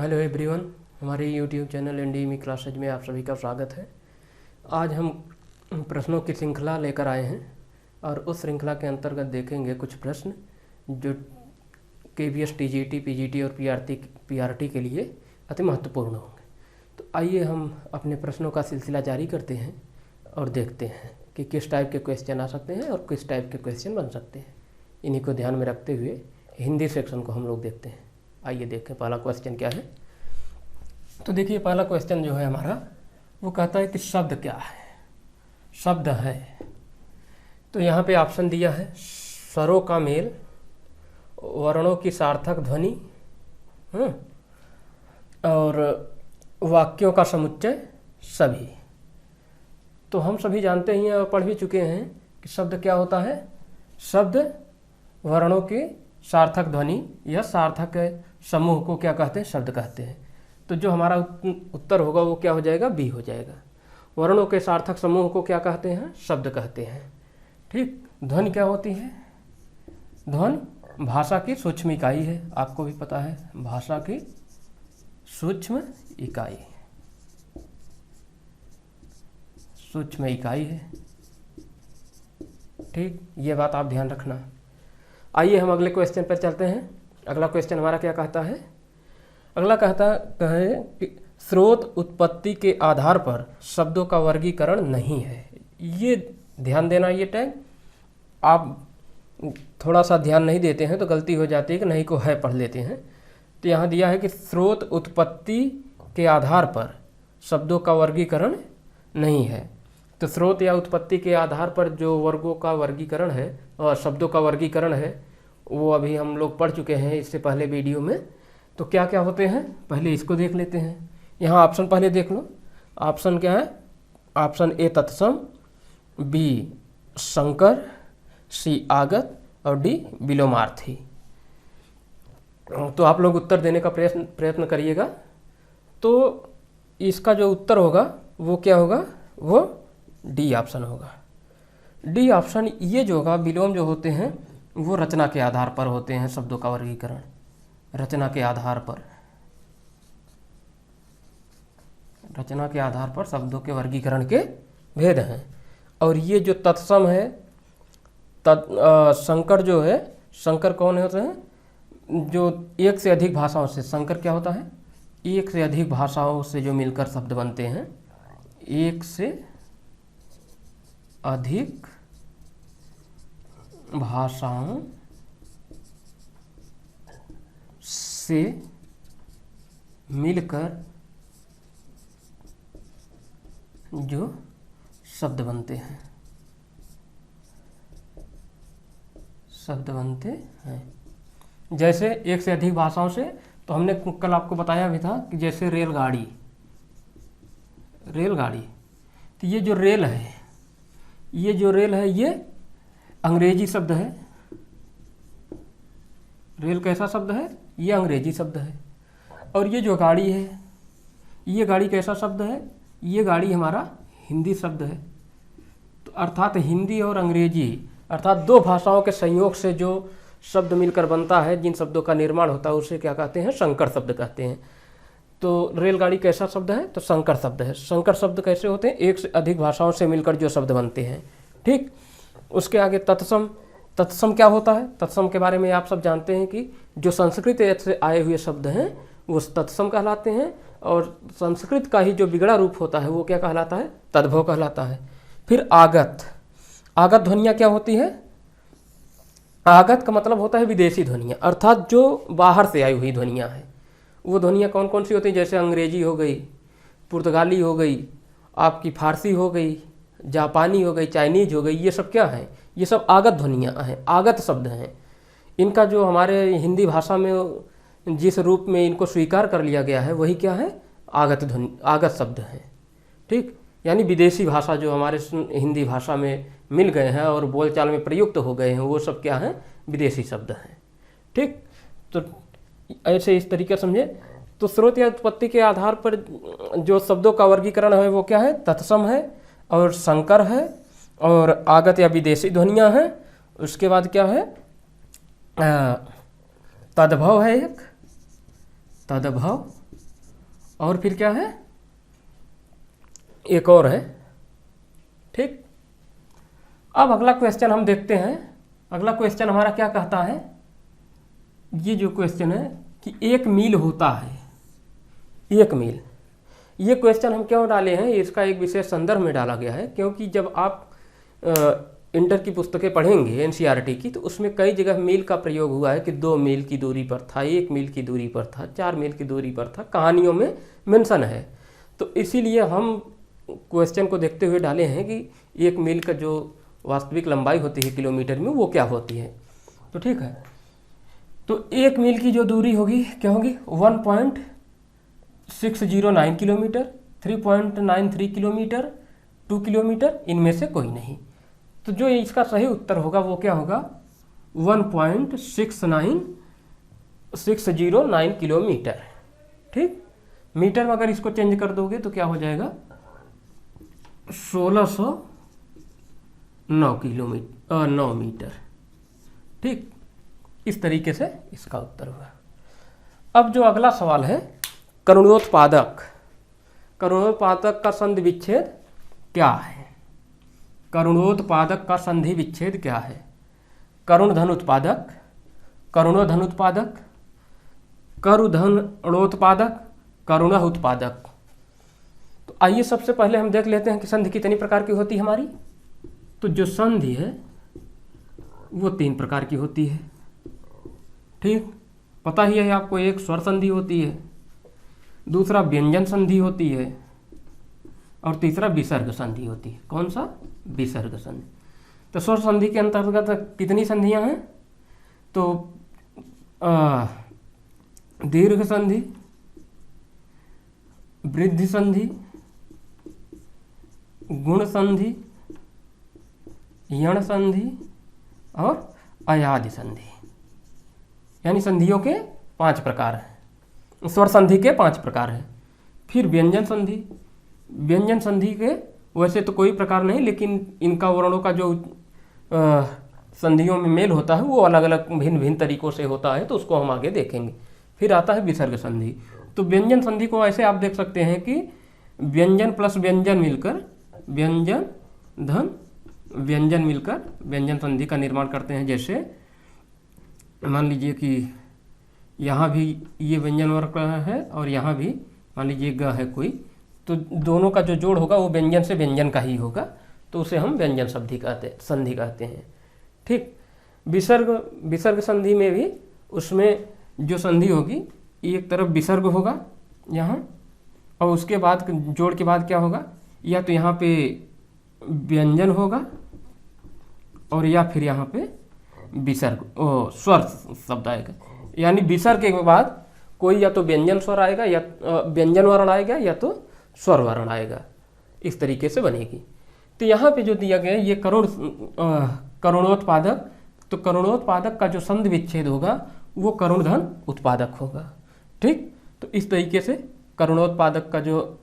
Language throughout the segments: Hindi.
हेलो एवरीवन, हमारे यूट्यूब चैनल एनडीएमई क्लासेज में आप सभी का स्वागत है। आज हम प्रश्नों की श्रृंखला लेकर आए हैं और उस श्रृंखला के अंतर्गत देखेंगे कुछ प्रश्न जो केवीएस, टीजीटी, पीजीटी और पीआरटी के लिए अति महत्वपूर्ण होंगे। तो आइए हम अपने प्रश्नों का सिलसिला जारी करते हैं और देखते हैं कि किस टाइप के क्वेश्चन आ सकते हैं और किस टाइप के क्वेश्चन बन सकते हैं। इन्हीं को ध्यान में रखते हुए हिंदी सेक्शन को हम लोग देखते हैं। आइए देखें पहला क्वेश्चन क्या है। तो देखिए पहला क्वेश्चन जो है हमारा वो कहता है कि शब्द क्या है। शब्द है तो यहाँ पे ऑप्शन दिया है स्वरों का मेल, वर्णों की सार्थक ध्वनि और वाक्यों का समुच्चय सभी। तो हम सभी जानते ही हैं और पढ़ भी चुके हैं कि शब्द क्या होता है। शब्द वर्णों की सार्थक ध्वनि या सार्थक समूह को क्या कहते हैं, शब्द कहते हैं। तो जो हमारा उत्तर होगा वो क्या हो जाएगा, बी हो जाएगा। वर्णों के सार्थक समूह को क्या कहते हैं, शब्द कहते हैं। ठीक। ध्वनि क्या होती है, ध्वनि भाषा की सूक्ष्म इकाई है, आपको भी पता है, भाषा की सूक्ष्म इकाई, सूक्ष्म इकाई है। ठीक, ये बात आप ध्यान रखना। आइए हम अगले क्वेश्चन पर चलते हैं। अगला क्वेश्चन हमारा क्या कहता है। अगला कहता है कि स्रोत उत्पत्ति के आधार पर शब्दों का वर्गीकरण नहीं है। ये ध्यान देना, ये टैग आप थोड़ा सा ध्यान नहीं देते हैं तो गलती हो जाती है कि नहीं को है पढ़ लेते हैं। तो यहाँ दिया है कि स्रोत उत्पत्ति के आधार पर शब्दों का वर्गीकरण नहीं है। तो स्रोत या उत्पत्ति के आधार पर जो वर्गों का वर्गीकरण है और शब्दों का वर्गीकरण है वो अभी हम लोग पढ़ चुके हैं इससे पहले वीडियो में। तो क्या क्या होते हैं पहले इसको देख लेते हैं। यहाँ ऑप्शन पहले देख लो। ऑप्शन क्या है, ऑप्शन ए तत्सम, बी संकर, सी आगत और डी विलोमार्थी। तो आप लोग उत्तर देने का प्रयत्न करिएगा। तो इसका जो उत्तर होगा वो क्या होगा, वो डी ऑप्शन होगा। डी ऑप्शन ये जो होगा, विलोम जो होते हैं वो रचना के आधार पर होते हैं। शब्दों का वर्गीकरण रचना के आधार पर, रचना के आधार पर शब्दों के वर्गीकरण के भेद हैं। और ये जो तत्सम है, संकर जो है, संकर कौन होते हैं, जो एक से अधिक भाषाओं से, संकर क्या होता है, एक से अधिक भाषाओं से जो मिलकर शब्द बनते हैं। एक से अधिक भाषाओं से मिलकर जो शब्द बनते हैं, शब्द बनते हैं। जैसे एक से अधिक भाषाओं से, तो हमने कल आपको बताया भी था कि जैसे रेलगाड़ी, रेलगाड़ी, तो ये जो रेल है, ये जो रेल है ये अंग्रेजी शब्द है। रेल कैसा शब्द है, ये अंग्रेजी शब्द है। और ये जो गाड़ी है, ये गाड़ी कैसा शब्द है, ये गाड़ी हमारा हिंदी शब्द है। तो अर्थात हिंदी और अंग्रेजी अर्थात दो भाषाओं के संयोग से जो शब्द मिलकर बनता है, जिन शब्दों का निर्माण होता है, उसे क्या कहते हैं, संकर शब्द कहते हैं। तो रेलगाड़ी कैसा शब्द है, तो संकर शब्द है। संकर शब्द कैसे होते हैं, एक से अधिक भाषाओं से मिलकर जो शब्द बनते हैं। ठीक। उसके आगे तत्सम। तत्सम क्या होता है, तत्सम के बारे में आप सब जानते हैं कि जो संस्कृत से आए हुए शब्द हैं वो तत्सम कहलाते हैं। और संस्कृत का ही जो बिगड़ा रूप होता है वो क्या कहलाता है, तद्भव कहलाता है। फिर आगत। आगत ध्वनियाँ क्या होती है, आगत का मतलब होता है विदेशी ध्वनियाँ, अर्थात जो बाहर से आई हुई ध्वनियाँ हैं। वो ध्वनियाँ कौन कौन सी होती हैं, जैसे अंग्रेजी हो गई, पुर्तगाली हो गई, आपकी फारसी हो गई, जापानी हो गई, चाइनीज हो गई। ये सब क्या है, ये सब आगत ध्वनियाँ हैं, आगत शब्द हैं। इनका जो हमारे हिंदी भाषा में जिस रूप में इनको स्वीकार कर लिया गया है वही क्या है, आगत ध्वनि, आगत शब्द हैं। ठीक। यानी विदेशी भाषा जो हमारे हिंदी भाषा में मिल गए हैं और बोलचाल में प्रयुक्त हो गए हैं वो सब क्या हैं, विदेशी शब्द हैं। ठीक। तो ऐसे इस तरीके समझे। तो स्रोत या उत्पत्ति के आधार पर जो शब्दों का वर्गीकरण है वो क्या है, तत्सम है और संकर है और आगत या विदेशी ध्वनियाँ हैं। उसके बाद क्या है, तद्भव है, एक तदभव, और फिर क्या है, एक और है। ठीक, अब अगला क्वेश्चन हम देखते हैं। अगला क्वेश्चन हमारा क्या कहता है, ये जो क्वेश्चन है कि 1 मील होता है, 1 मील। ये क्वेश्चन हम क्यों डाले हैं, इसका एक विशेष संदर्भ में डाला गया है, क्योंकि जब आप इंटर की पुस्तकें पढ़ेंगे एनसीईआरटी की, तो उसमें कई जगह मील का प्रयोग हुआ है कि 2 मील की दूरी पर था, 1 मील की दूरी पर था, 4 मील की दूरी पर था, कहानियों में मेंशन है। तो इसीलिए हम क्वेश्चन को देखते हुए डाले हैं कि 1 मील का जो वास्तविक लंबाई होती है किलोमीटर में, वो क्या होती है। तो ठीक है, तो 1 मील की जो दूरी होगी क्या होगी, 1.609 किलोमीटर, 3.93 किलोमीटर, 2 किलोमीटर, इनमें से कोई नहीं। तो जो इसका सही उत्तर होगा वो क्या होगा, 1.609 किलोमीटर। ठीक, मीटर में अगर इसको चेंज कर दोगे तो क्या हो जाएगा, 1609 किलोमीटर, 9 मीटर। ठीक, इस तरीके से इसका उत्तर हुआ। अब जो अगला सवाल है, करुणोत्पादक। करुणोत्पादक का संधि विच्छेद क्या है। करुणोत्पादक का संधि विच्छेद क्या है। करुण धन उत्पादक, करुणो धन उत्पादक, करुधनोत्पादक, करुण उत्पादक। तो आइए सबसे पहले हम देख लेते हैं कि संधि कितनी प्रकार की होती है हमारी। तो जो संधि है वो 3 प्रकार की होती है। ठीक, पता ही है आपको, एक स्वर संधि होती है, दूसरा व्यंजन संधि होती है, और तीसरा विसर्ग संधि होती है। कौन सा, विसर्ग संधि। तो स्वर संधि के अंतर्गत कितनी संधियां हैं, तो दीर्घ संधि, वृद्धि संधि, गुण संधि, यण संधि और अयाधि संधि, यानी संधियों के 5 प्रकार हैं। स्वर संधि के 5 प्रकार हैं। फिर व्यंजन संधि। व्यंजन संधि के वैसे तो कोई प्रकार नहीं, लेकिन इनका वर्णों का जो संधियों में मेल होता है वो अलग अलग भिन्न भिन्न तरीकों से होता है, तो उसको हम आगे देखेंगे। फिर आता है विसर्ग संधि। तो व्यंजन संधि को ऐसे आप देख सकते हैं कि व्यंजन प्लस व्यंजन मिलकर व्यंजन धन व्यंजन मिलकर व्यंजन संधि का निर्माण करते हैं। जैसे मान लीजिए कि यहाँ भी ये व्यंजन वर्ग है और यहाँ भी मान लीजिए ग है कोई, तो दोनों का जो जोड़ होगा वो व्यंजन से व्यंजन का ही होगा, तो उसे हम व्यंजन संधि कहते हैं। ठीक, विसर्ग संधि में भी उसमें जो संधि होगी, एक तरफ विसर्ग होगा यहाँ, और उसके बाद जोड़ के बाद क्या होगा, या तो यहाँ पे व्यंजन होगा और या फिर यहाँ पे विसर्ग स्वर शब्द आएगा। यानी विसर्ग के बाद कोई या तो व्यंजन स्वर आएगा, या व्यंजन वर्ण आएगा, या तो स्वर वर्ण आएगा। इस तरीके से बनेगी। तो यहाँ पे जो दिया गया है ये करुणोत्पादक, तो करुणोत्पादक का जो संधि विच्छेद होगा वो करुण धन उत्पादक होगा। ठीक, तो इस तरीके से करुणोत्पादक का जो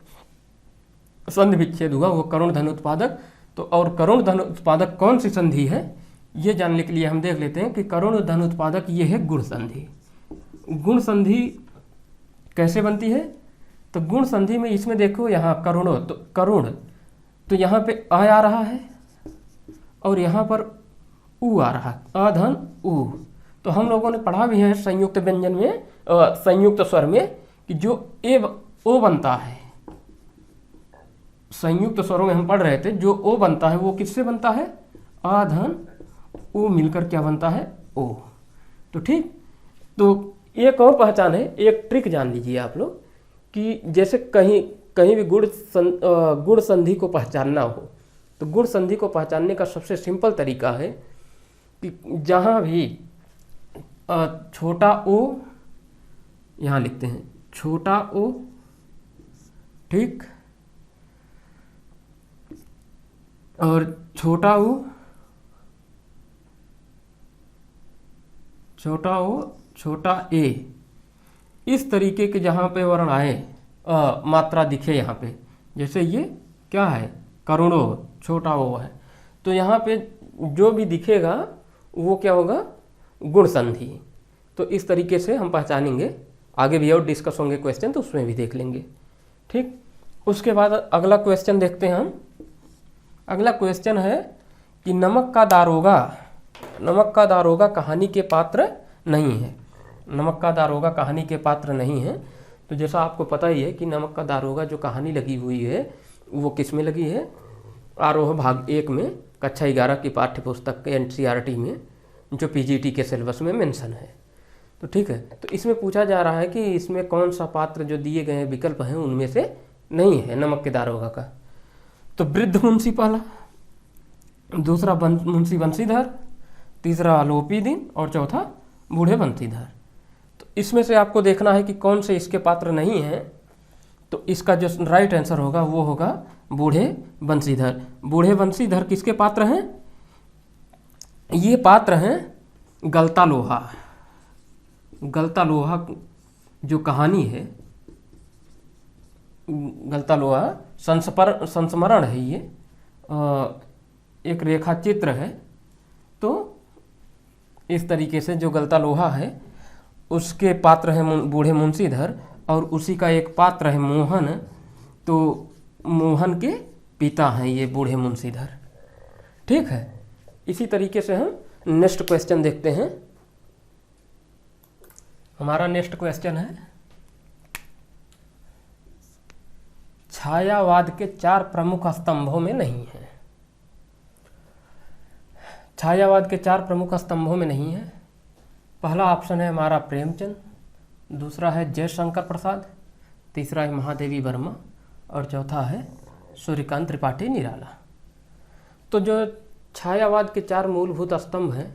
संधि विच्छेद होगा वो करुण धन उत्पादक। तो और करुण धन उत्पादक कौन सी संधि है ये जानने के लिए हम देख लेते हैं कि करुण धन उत्पादक ये है गुण संधि। गुण संधि कैसे बनती है, तो गुण संधि में इसमें देखो यहाँ करुणो, तो करुण, तो यहाँ पे आ रहा है और यहाँ पर उ आ रहा है, अधन उ। तो हम लोगों ने पढ़ा भी है संयुक्त व्यंजन में, संयुक्त स्वर में, कि जो ओ बनता है, संयुक्त स्वरों में हम पढ़ रहे थे, जो ओ बनता है वो किससे बनता है, अधन उ मिलकर क्या बनता है, ओ। तो ठीक, तो एक और पहचान है, एक ट्रिक जान लीजिए आप लोग, कि जैसे कहीं भी गुण संधि को पहचानना हो, तो गुण संधि को पहचानने का सबसे सिंपल तरीका है कि जहाँ भी छोटा ओ, यहाँ लिखते हैं छोटा ओ, ठीक, और छोटा ओ, छोटा ओ, छोटा ए, इस तरीके के जहाँ पे वर्ण आए, मात्रा दिखे यहाँ पे, जैसे ये क्या है, करुणो, छोटा ओ है, तो यहाँ पे जो भी दिखेगा वो क्या होगा, गुण संधि। तो इस तरीके से हम पहचानेंगे आगे भी और डिस्कस होंगे क्वेश्चन, तो उसमें भी देख लेंगे। ठीक, उसके बाद अगला क्वेश्चन देखते हैं हम। अगला क्वेश्चन है कि नमक का दारोगा कहानी के पात्र नहीं है। नमक का दारोगा कहानी के पात्र नहीं है। तो जैसा आपको पता ही है कि नमक का दारोगा जो कहानी लगी हुई है वो किस में लगी है, आरोह भाग 1 में, कक्षा 11 की पाठ्य पुस्तक के NCERT में, जो PGT के सिलेबस में मेंशन है। तो ठीक है, तो इसमें पूछा जा रहा है कि इसमें कौन सा पात्र जो दिए गए विकल्प हैं उनमें से नहीं है नमक के दारोगा का। तो वृद्ध मुंशी पहला, दूसरा मुंशी बंसीधर, तीसरा आलोपी दिन और चौथा बूढ़े बंसीधर। तो इसमें से आपको देखना है कि कौन से इसके पात्र नहीं हैं। तो इसका जो राइट आंसर होगा वो होगा बूढ़े बंसीधर। बूढ़े बंसीधर किसके पात्र हैं? ये पात्र हैं गलता लोहा। गलता लोहा जो कहानी है, गलता लोहा संस्मरण है, ये एक रेखा चित्र है। तो इस तरीके से जो गलता लोहा है उसके पात्र हैं बूढ़े मुंशीधर, और उसी का एक पात्र है मोहन। तो मोहन के पिता हैं ये बूढ़े मुंशीधर। ठीक है, इसी तरीके से हम नेक्स्ट क्वेश्चन देखते हैं। हमारा नेक्स्ट क्वेश्चन है छायावाद के 4 प्रमुख स्तंभों में नहीं है। छायावाद के 4 प्रमुख स्तंभों में नहीं है। पहला ऑप्शन है हमारा प्रेमचंद, दूसरा है जयशंकर प्रसाद, तीसरा है महादेवी वर्मा और चौथा है सूर्यकांत त्रिपाठी निराला। तो जो छायावाद के 4 मूलभूत स्तंभ हैं,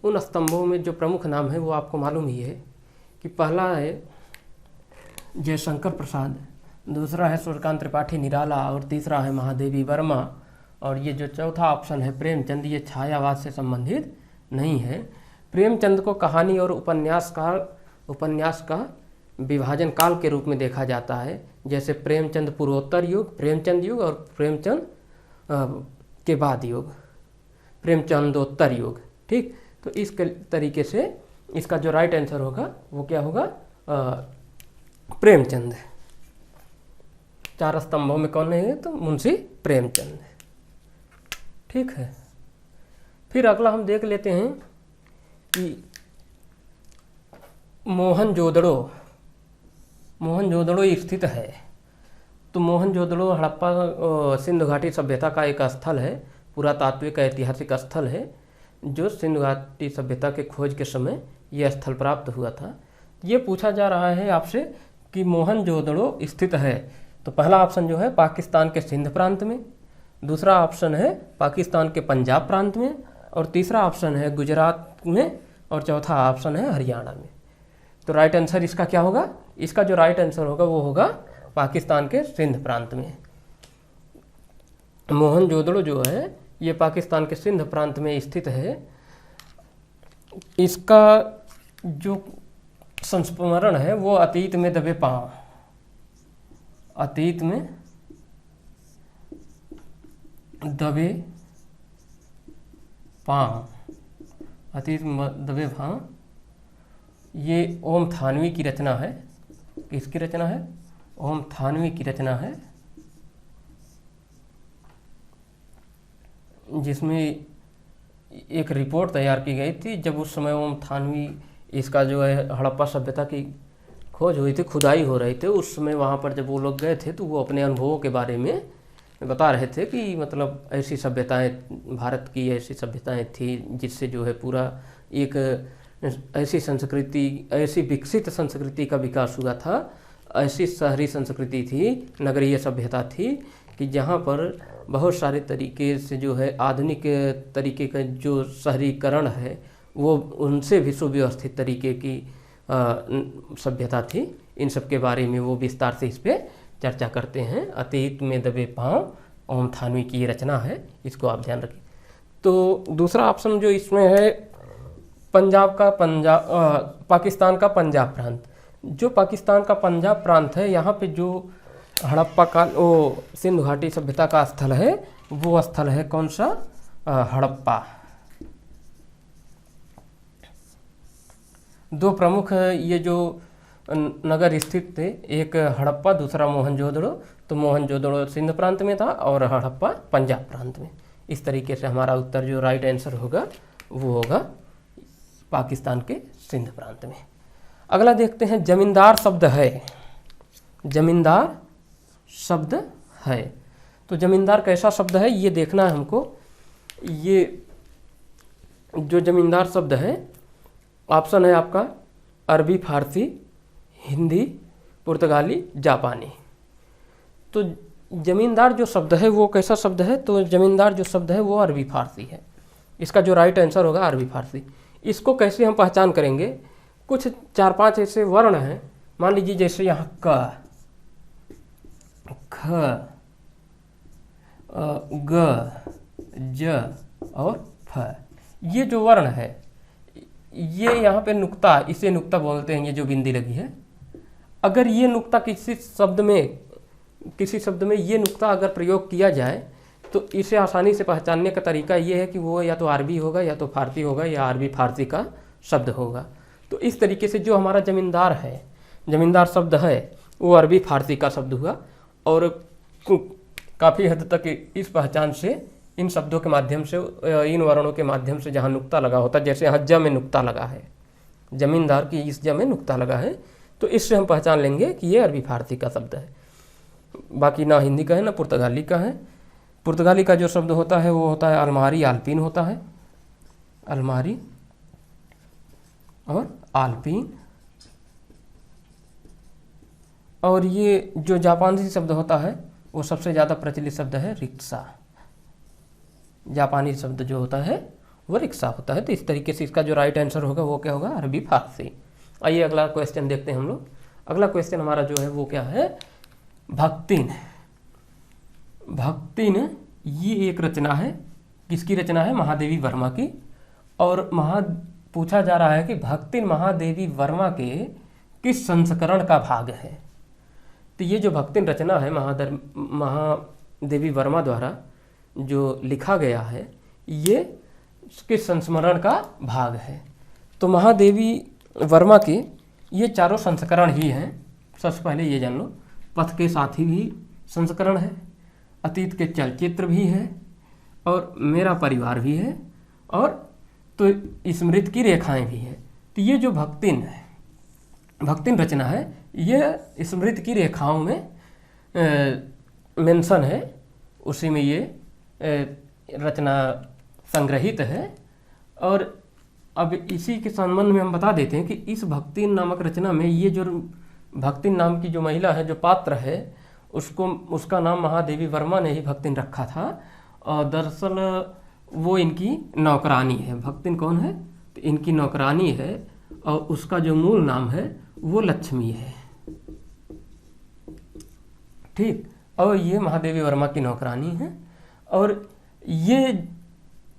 उन स्तंभों में जो प्रमुख नाम है वो आपको मालूम ही है कि पहला है जयशंकर प्रसाद, दूसरा है सूर्यकांत त्रिपाठी निराला और तीसरा है महादेवी वर्मा। और ये जो चौथा ऑप्शन है प्रेमचंद, ये छायावाद से संबंधित नहीं है। प्रेमचंद को कहानी और उपन्यास का विभाजन काल के रूप में देखा जाता है। जैसे प्रेमचंद पूर्वोत्तर युग, प्रेमचंद युग, और प्रेमचंद के बाद युग, प्रेमचंदोत्तर युग। ठीक, तो इस तरीके से इसका जो राइट आंसर होगा वो क्या होगा, प्रेमचंद। 4 स्तंभों में कौन है तो मुंशी प्रेमचंद। ठीक है, फिर अगला हम देख लेते हैं कि मोहनजोदड़ो स्थित है। तो मोहनजोदड़ो हड़प्पा सिंधु घाटी सभ्यता का एक स्थल है, पुरातात्विक ऐतिहासिक स्थल है, जो सिंधु घाटी सभ्यता के खोज के समय यह स्थल प्राप्त हुआ था। ये पूछा जा रहा है आपसे कि मोहनजोदड़ो स्थित है। तो पहला ऑप्शन जो है पाकिस्तान के सिंध प्रांत में, दूसरा ऑप्शन है पाकिस्तान के पंजाब प्रांत में, और तीसरा ऑप्शन है गुजरात में, और चौथा ऑप्शन है हरियाणा में। तो राइट आंसर इसका क्या होगा? इसका जो राइट आंसर होगा वो होगा पाकिस्तान के सिंध प्रांत में। मोहनजोदड़ो जो है ये पाकिस्तान के सिंध प्रांत में स्थित है। इसका जो संस्मरण है वो अतीत में दबे पांव, अतीत में दबे पांव, अतीत में दबे पांव, ये ओम थानवी की रचना है। किसकी रचना है? ओम थानवी की रचना है, जिसमें एक रिपोर्ट तैयार की गई थी जब उस समय ओम थानवी इसका जो है हड़प्पा सभ्यता की खोज हुई थी, खुदाई हो रही थी। उस समय वहाँ पर जब वो लोग गए थे तो वो अपने अनुभवों के बारे में बता रहे थे कि मतलब ऐसी सभ्यताएं, भारत की ऐसी सभ्यताएं थी जिससे जो है पूरा एक ऐसी संस्कृति, ऐसी विकसित संस्कृति का विकास हुआ था। ऐसी शहरी संस्कृति थी, नगरीय सभ्यता थी कि जहाँ पर बहुत सारे तरीके से जो है आधुनिक तरीके का जो शहरीकरण है वो उनसे भी सुव्यवस्थित तरीके की सभ्यता थी। इन सब के बारे में वो विस्तार से इस पर चर्चा करते हैं। अतीत में दबे पांव ओम थानवी की ये रचना है, इसको आप ध्यान रखिए। तो दूसरा ऑप्शन जो इसमें है पाकिस्तान का पंजाब प्रांत। जो पाकिस्तान का पंजाब प्रांत है, यहाँ पे जो हड़प्पा का वो सिंधु घाटी सभ्यता का स्थल है वो स्थल है कौन सा? हड़प्पा। 2 प्रमुख ये जो नगर स्थित थे, एक हड़प्पा दूसरा मोहनजोदड़ो। तो मोहनजोदड़ो सिंध प्रांत में था और हड़प्पा पंजाब प्रांत में। इस तरीके से हमारा उत्तर जो राइट आंसर होगा वो होगा पाकिस्तान के सिंध प्रांत में। अगला देखते हैं, जमींदार शब्द है। जमींदार शब्द है, तो जमींदार कैसा शब्द है ये देखना है हमको। ये जो जमींदार शब्द है, ऑप्शन है आपका अरबी, फारसी, हिंदी, पुर्तगाली, जापानी। तो जमींदार जो शब्द है वो कैसा शब्द है, तो जमींदार जो शब्द है वो अरबी फारसी है। इसका जो राइट आंसर होगा अरबी फारसी। इसको कैसे हम पहचान करेंगे, कुछ 4-5 ऐसे वर्ण हैं, मान लीजिए जैसे यहाँ क, ख, ग, ज और फ, ये जो वर्ण है, ये यहाँ पे नुक्ता, इसे नुक्ता बोलते हैं, ये जो बिंदी लगी है। अगर ये नुक्ता किसी शब्द में ये नुक्ता अगर प्रयोग किया जाए तो इसे आसानी से पहचानने का तरीका ये है कि वो या तो अरबी होगा या तो फारसी होगा या अरबी फारसी का शब्द होगा। तो इस तरीके से जो हमारा जमींदार है, जमींदार शब्द है, वो अरबी फारसी का शब्द हुआ। और काफ़ी हद तक इस पहचान से, इन शब्दों के माध्यम से, इन वर्णों के माध्यम से जहाँ नुक्ता लगा होता है, जैसे यहाँ ज में नुक्ता लगा है, जमींदार की इस ज में नुक्ता लगा है, तो इससे हम पहचान लेंगे कि ये अरबी फारसी का शब्द है। बाकी ना हिंदी का है ना पुर्तगाली का है। पुर्तगाली का जो शब्द होता है वो होता है अलमारी, आल्पीन होता है, अलमारी और आल्पीन। और ये जो जापानी शब्द होता है वो सबसे ज़्यादा प्रचलित शब्द है रिक्शा। जापानी शब्द जो होता है वो रिक्शा होता है। तो इस तरीके से इसका जो राइट आंसर होगा वो क्या होगा, अरबी फारसी। आइए अगला क्वेश्चन देखते हैं हम लोग। अगला क्वेश्चन हमारा जो है वो क्या है, भक्तिन। भक्तिन ये एक रचना है, किसकी रचना है, महादेवी वर्मा की। और पूछा जा रहा है कि भक्तिन महादेवी वर्मा के किस संस्करण का भाग है। तो ये जो भक्तिन रचना है महादेवी वर्मा द्वारा जो लिखा गया है, ये किस संस्मरण का भाग है। तो महादेवी वर्मा के ये चारों संस्करण ही हैं। सबसे पहले ये जान लो, पथ के साथी भी संस्करण है, अतीत के चलचित्र भी है, और मेरा परिवार भी है, और तो स्मृति की रेखाएं भी हैं। तो ये जो भक्तिन रचना है, ये स्मृति की रेखाओं में मेंशन है, उसी में ये रचना संग्रहित है। और अब इसी के संबंध में हम बता देते हैं कि इस भक्तिन नामक रचना में ये जो भक्तिन नाम की जो महिला है, जो पात्र है, उसका नाम महादेवी वर्मा ने ही भक्तिन रखा था। और दरअसल वो इनकी नौकरानी है। भक्तिन कौन है, तो इनकी नौकरानी है, और उसका जो मूल नाम है वो लक्ष्मी है। ठीक, और ये महादेवी वर्मा की नौकरानी है। और ये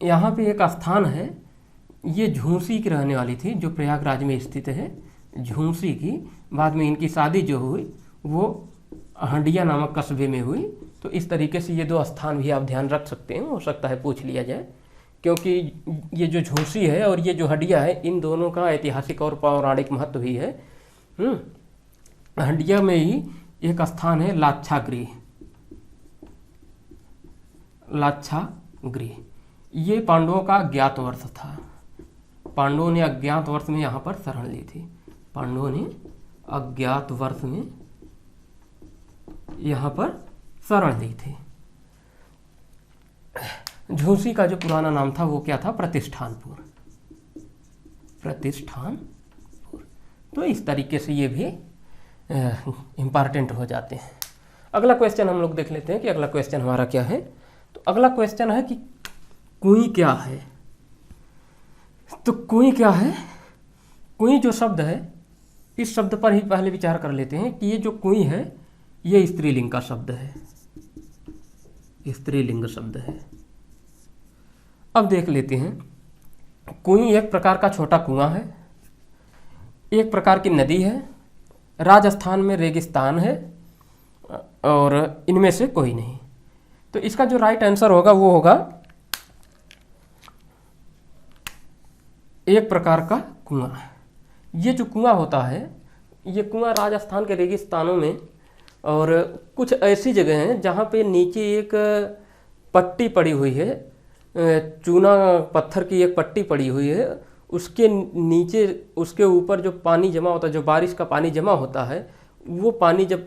यहाँ पे एक स्थान है, ये झूंसी की रहने वाली थी, जो प्रयागराज में स्थित है, झूंसी की। बाद में इनकी शादी जो हुई वो हंडिया नामक कस्बे में हुई। तो इस तरीके से ये दो स्थान भी आप ध्यान रख सकते हैं, हो सकता है पूछ लिया जाए, क्योंकि ये जो झूंसी है और ये जो हंडिया है, इन दोनों का ऐतिहासिक और पौराणिक महत्व भी है। हंडिया में ही एक स्थान है लाक्षागृह। लाक्षागृह ये पांडवों का अज्ञातवर्ष था। पांडवों ने अज्ञातवर्ष में यहाँ पर शरण ली थी। पांडवों ने अज्ञातवर्ष में यहाँ पर शरण ली थी। झूंसी का जो पुराना नाम था वो क्या था, प्रतिष्ठानपुर। प्रतिष्ठानपुर। तो इस तरीके से ये भी इम्पॉर्टेंट हो जाते हैं। अगला क्वेश्चन हम लोग देख लेते हैं कि अगला क्वेश्चन हमारा क्या है। तो अगला क्वेश्चन है कि कुई क्या है। तो कुई क्या है, कुई जो शब्द है, इस शब्द पर ही पहले विचार कर लेते हैं कि ये जो कुई है ये स्त्रीलिंग का शब्द है, स्त्रीलिंग शब्द है। अब देख लेते हैं, कुई एक प्रकार का छोटा कुआं है, एक प्रकार की नदी है, राजस्थान में रेगिस्तान है, और इनमें से कोई नहीं। तो इसका जो राइट आंसर होगा वो होगा एक प्रकार का कुआं। ये जो कुआं होता है ये कुआं राजस्थान के रेगिस्तानों में और कुछ ऐसी जगह हैं जहाँ पे नीचे एक पट्टी पड़ी हुई है, चूना पत्थर की एक पट्टी पड़ी हुई है, उसके नीचे उसके ऊपर जो पानी जमा होता है, जो बारिश का पानी जमा होता है, वो पानी जब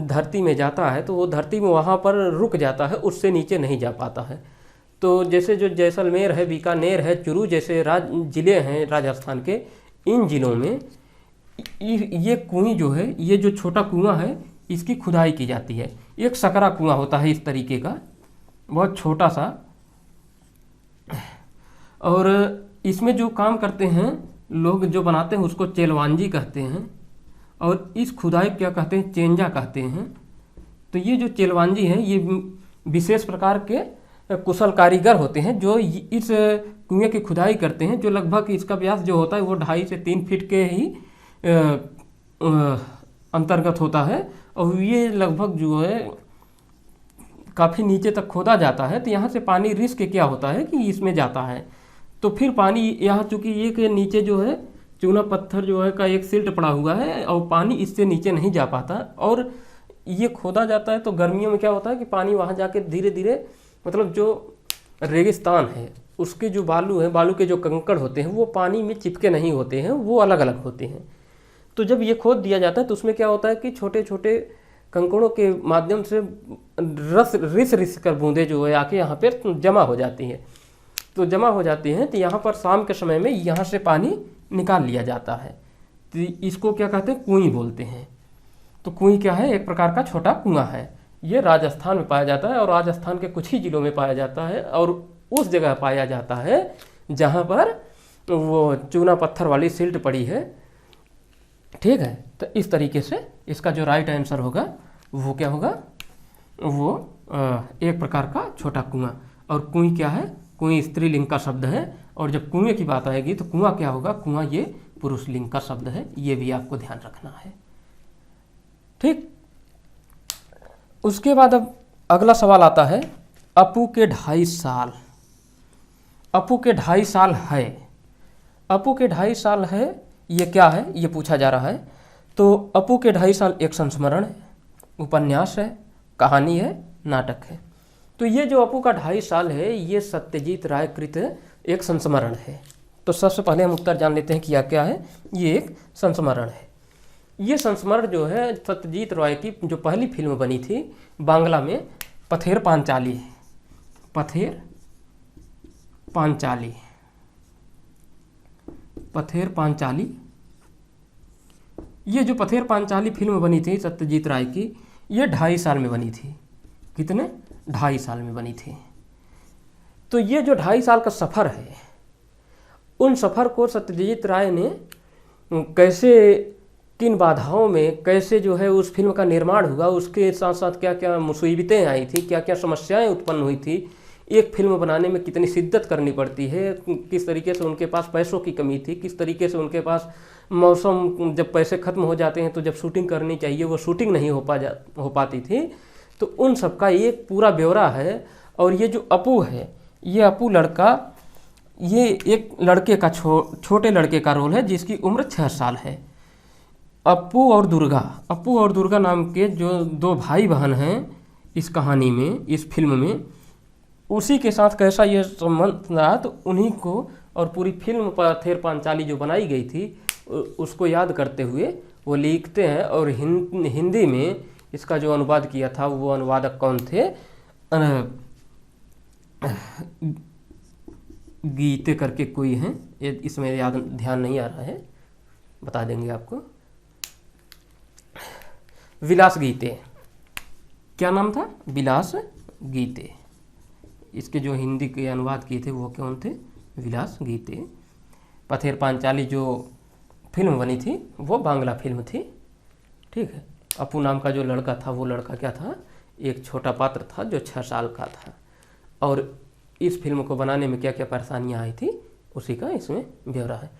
धरती में जाता है तो वो धरती में वहाँ पर रुक जाता है, उससे नीचे नहीं जा पाता है। तो जैसे जो जैसलमेर है, बीकानेर है, चुरू जैसे ज़िले हैं राजस्थान के, इन ज़िलों में ये कुएं जो है, ये जो छोटा कुआं है, इसकी खुदाई की जाती है। एक सकरा कुआं होता है इस तरीके का, बहुत छोटा सा, और इसमें जो काम करते हैं लोग, जो बनाते हैं उसको चेलवांजी कहते हैं, और इस खुदाई क्या कहते हैं, चेंजा कहते हैं। तो ये जो चेलवांजी हैं ये विशेष प्रकार के कुशल कारीगर होते हैं जो इस कुएं की खुदाई करते हैं, जो लगभग इसका व्यास जो होता है वो 2.5 से 3 फीट के ही अंतर्गत होता है, और ये लगभग जो है काफ़ी नीचे तक खोदा जाता है। तो यहाँ से पानी रिस्क क्या होता है कि इसमें जाता है, तो फिर पानी यहाँ चूँकि ये के नीचे जो है चूना पत्थर जो है का एक सिल्ट पड़ा हुआ है और पानी इससे नीचे नहीं जा पाता, और ये खोदा जाता है तो गर्मियों में क्या होता है कि पानी वहाँ जाके धीरे धीरे, मतलब जो रेगिस्तान है उसके जो बालू है, बालू के जो कंकड़ होते हैं वो पानी में चिपके नहीं होते हैं, वो अलग अलग होते हैं। तो जब ये खोद दिया जाता है तो उसमें क्या होता है कि छोटे छोटे कंकड़ों के माध्यम से रिस कर बूंदें जो है आके यहाँ पर जमा हो जाती हैं। तो जमा हो जाती हैं तो यहाँ पर शाम के समय में यहाँ से पानी निकाल लिया जाता है। तो इसको क्या कहते हैं, कुएं बोलते हैं। तो कुएं क्या है, एक प्रकार का छोटा कुआं है। ये राजस्थान में पाया जाता है और राजस्थान के कुछ ही ज़िलों में पाया जाता है, और उस जगह पाया जाता है जहाँ पर वो चूना पत्थर वाली सिल्ट पड़ी है। ठीक है, तो इस तरीके से इसका जो राइट आंसर होगा वो क्या होगा, वो एक प्रकार का छोटा कुआं। और कुएं क्या है, कुएं स्त्रीलिंग का शब्द है, और जब कुएं की बात आएगी तो कुआं क्या होगा, कुआं ये पुरुष लिंग का शब्द है, ये भी आपको ध्यान रखना है। ठीक, उसके बाद अब अगला सवाल आता है, अपू के 2.5 साल। अपू के 2.5 साल है, अपू के 2.5 साल है, ये क्या है, ये पूछा जा रहा है। तो अपू के 2.5 साल एक संस्मरण है, उपन्यास है, कहानी है, नाटक है। तो ये जो अपू का 2.5 साल है ये सत्यजीत राय कृत एक संस्मरण है। तो सबसे पहले हम उत्तर जान लेते हैं कि क्या है, ये एक संस्मरण है। ये संस्मरण जो है सत्यजीत राय की जो पहली फिल्म बनी थी बांग्ला में, पथेर पांचाली है, पथेर पांचाली, पथेर पांचाली। ये जो पथेर पांचाली फिल्म बनी थी सत्यजीत राय की, ये 2.5 साल में बनी थी। कितने, 2.5 साल में बनी थी। तो ये जो 2.5 साल का सफ़र है, उन सफ़र को सत्यजीत राय ने कैसे, किन बाधाओं में कैसे जो है उस फिल्म का निर्माण हुआ, उसके साथ साथ क्या क्या मुसीबतें आई थी, क्या क्या समस्याएं उत्पन्न हुई थी, एक फिल्म बनाने में कितनी शिद्दत करनी पड़ती है, किस तरीके से उनके पास पैसों की कमी थी, किस तरीके से उनके पास मौसम, जब पैसे ख़त्म हो जाते हैं तो जब शूटिंग करनी चाहिए वो शूटिंग नहीं हो पाती थी। तो उन सब का एक पूरा ब्यौरा है। और ये जो अपू है, ये अपू लड़का, ये एक लड़के का छोटे लड़के का रोल है जिसकी उम्र 6 साल है। अपू और दुर्गा नाम के जो 2 भाई बहन हैं इस कहानी में, इस फिल्म में, उसी के साथ कैसा ये संबंध रहा, तो उन्हीं को और पूरी फिल्म पथेर पांचाली जो बनाई गई थी उसको याद करते हुए वो लिखते हैं। और हिंदी में इसका जो अनुवाद किया था वो अनुवादक कौन थे, गीते करके कोई हैं, इसमें याद ध्यान नहीं आ रहा है, बता देंगे आपको। विलास गीते, क्या नाम था, विलास गीते। इसके जो हिंदी के अनुवाद किए थे वो कौन थे, विलास गीते। पथेर पांचाली जो फिल्म बनी थी वो बांग्ला फिल्म थी। ठीक है, अपू नाम का जो लड़का था वो लड़का क्या था, एक छोटा पात्र था जो 6 साल का था। और इस फिल्म को बनाने में क्या क्या परेशानियां आई थी उसी का इसमें ब्यौरा है।